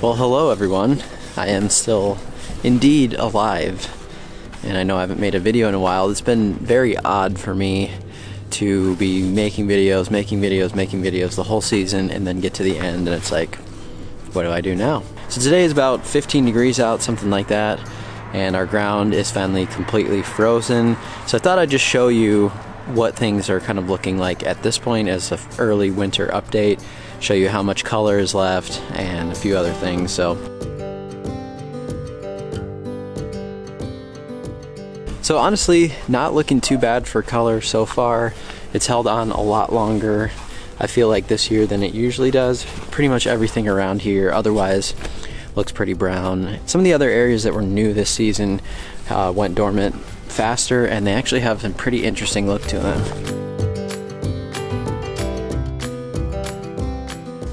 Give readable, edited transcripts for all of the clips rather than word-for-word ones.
Well, hello everyone. I am still indeed alive, and I know I haven't made a video in a while. It's been very odd for me to be making videos the whole season and then get to the end and it's like, what do I do now? So today is about 15 degrees out, something like that, and our ground is finally completely frozen. So I thought I'd just show you what things are kind of looking like at this point as an early winter update, show you how much color is left and a few other things. So honestly, not looking too bad for color so far. It's held on a lot longer, I feel like, this year than it usually does. Pretty much everything around here otherwise looks pretty brown. Some of the other areas that were new this season went dormant faster, and they actually have a pretty interesting look to them.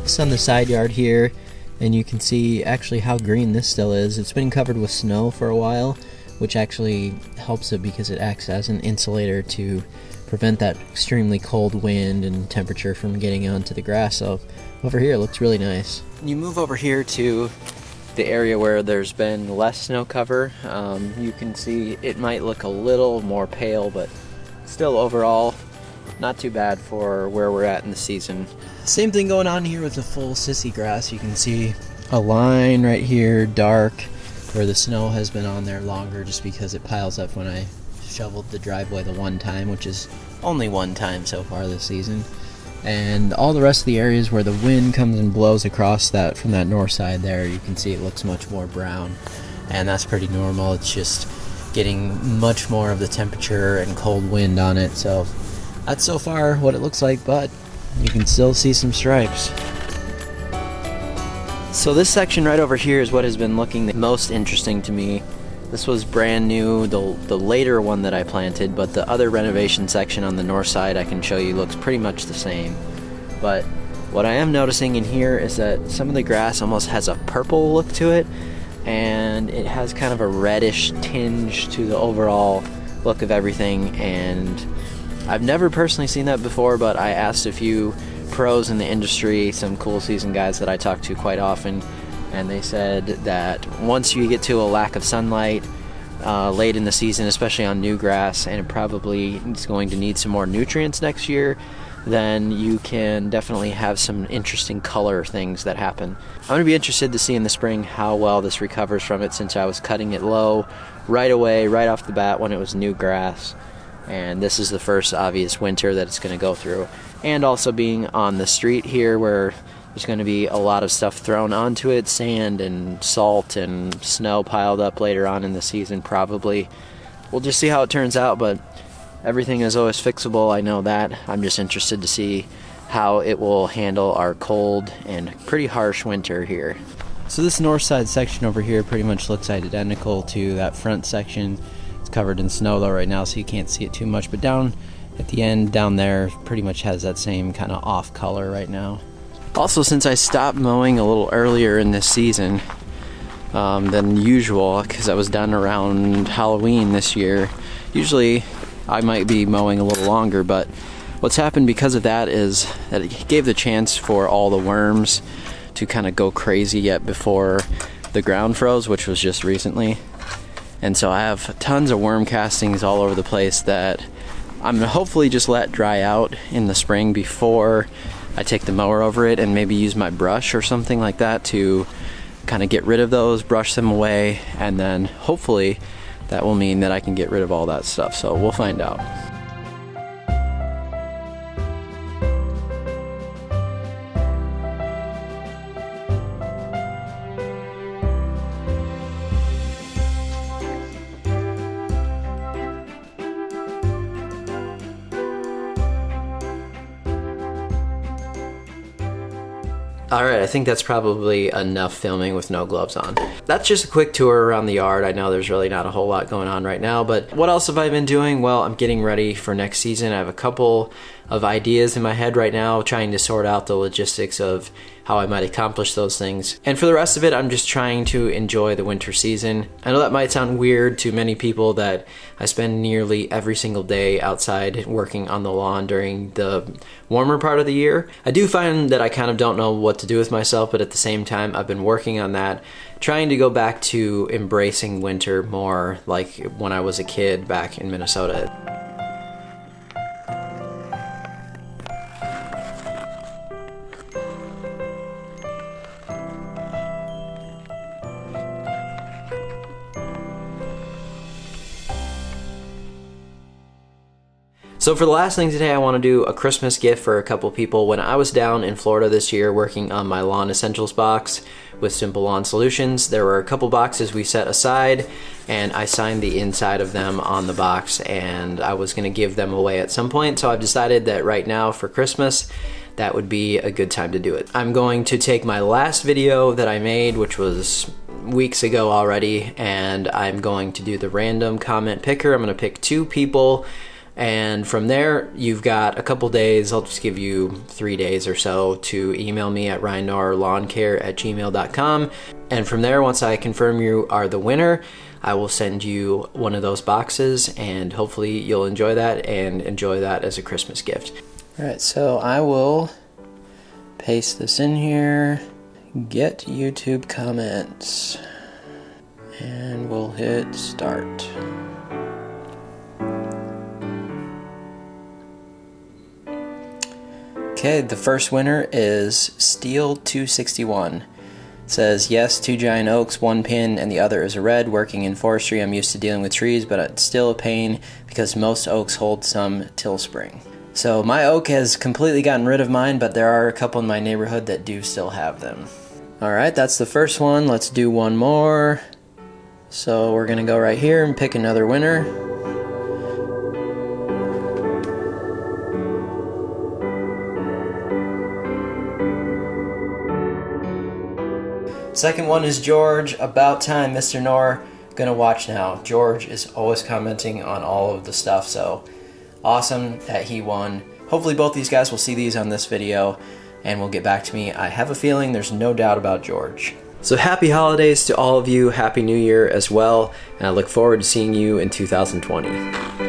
It's on the side yard here, and you can see actually how green this still is. It's been covered with snow for a while, which actually helps it because it acts as an insulator to prevent that extremely cold wind and temperature from getting onto the grass. So over here it looks really nice. You move over here to the area where there's been less snow cover. You can see it might look a little more pale, but still overall not too bad for where we're at in the season. Same thing going on here with the full sissy grass. You can see a line right here, dark, where the snow has been on there longer just because it piles up when I shoveled the driveway the one time, which is only one time so far this season. And all the rest of the areas where the wind comes and blows across that from that north side there, you can see it looks much more brown, and that's pretty normal. It's just getting much more of the temperature and cold wind on it. So that's so far what it looks like, but you can still see some stripes. So this section right over here is what has been looking the most interesting to me. This was brand new, the later one that I planted, but the other renovation section on the north side I can show you looks pretty much the same. But what I am noticing in here is that some of the grass almost has a purple look to it, and it has kind of a reddish tinge to the overall look of everything. And I've never personally seen that before, but I asked a few pros in the industry, some cool season guys that I talk to quite often, and they said that once you get to a lack of sunlight late in the season, especially on new grass, and it probably is going to need some more nutrients next year, then you can definitely have some interesting color things that happen. I'm going to be interested to see in the spring how well this recovers from it, since I was cutting it low right away, right off the bat when it was new grass. And this is the first obvious winter that it's going to go through. And also being on the street here where there's going to be a lot of stuff thrown onto it, sand and salt and snow piled up later on in the season probably. We'll just see how it turns out, but everything is always fixable, I know that. I'm just interested to see how it will handle our cold and pretty harsh winter here. So this north side section over here pretty much looks identical to that front section. It's covered in snow though right now, so you can't see it too much, but down at the end down there pretty much has that same kind of off color right now. Also, since I stopped mowing a little earlier in this season than usual, because I was done around Halloween this year, usually I might be mowing a little longer, but what's happened because of that is that it gave the chance for all the worms to kind of go crazy yet before the ground froze, which was just recently. And so I have tons of worm castings all over the place that I'm gonna hopefully just let dry out in the spring before I take the mower over it, and maybe use my brush or something like that to kind of get rid of those, brush them away, and then hopefully that will mean that I can get rid of all that stuff. So we'll find out. Alright, I think that's probably enough filming with no gloves on. That's just a quick tour around the yard. I know there's really not a whole lot going on right now, but what else have I been doing? Well, I'm getting ready for next season. I have a couple of ideas in my head right now, trying to sort out the logistics of how I might accomplish those things. And for the rest of it, I'm just trying to enjoy the winter season. I know that might sound weird to many people that I spend nearly every single day outside working on the lawn during the warmer part of the year. I do find that I kind of don't know what to do with myself, but at the same time, I've been working on that, trying to go back to embracing winter more like when I was a kid back in Minnesota. So for the last thing today, I want to do a Christmas gift for a couple people. When I was down in Florida this year working on my lawn essentials box with Simple Lawn Solutions, there were a couple boxes we set aside and I signed the inside of them on the box, and I was going to give them away at some point. So I've decided that right now for Christmas, that would be a good time to do it. I'm going to take my last video that I made, which was weeks ago already, and I'm going to do the random comment picker. I'm going to pick 2 people. And from there, you've got a couple days, I'll just give you 3 days or so, to email me at ryanknorrlawncare@gmail.com. And from there, once I confirm you are the winner, I will send you one of those boxes, and hopefully you'll enjoy that and enjoy that as a Christmas gift. All right, so I will paste this in here, get YouTube comments, and we'll hit start. Okay, the first winner is Steel 261. It says, yes, 2 giant oaks, 1 pin, and the other is a red. Working in forestry, I'm used to dealing with trees, but it's still a pain because most oaks hold some till spring. So my oak has completely gotten rid of mine, but there are a couple in my neighborhood that do still have them. Alright, that's the first one. Let's do one more. So we're going to go right here and pick another winner. Second one is George. About time, Mr. Knorr. Gonna watch now. George is always commenting on all of the stuff, so awesome that he won. Hopefully both these guys will see these on this video and will get back to me. I have a feeling there's no doubt about George. So happy holidays to all of you. Happy New Year as well. And I look forward to seeing you in 2020.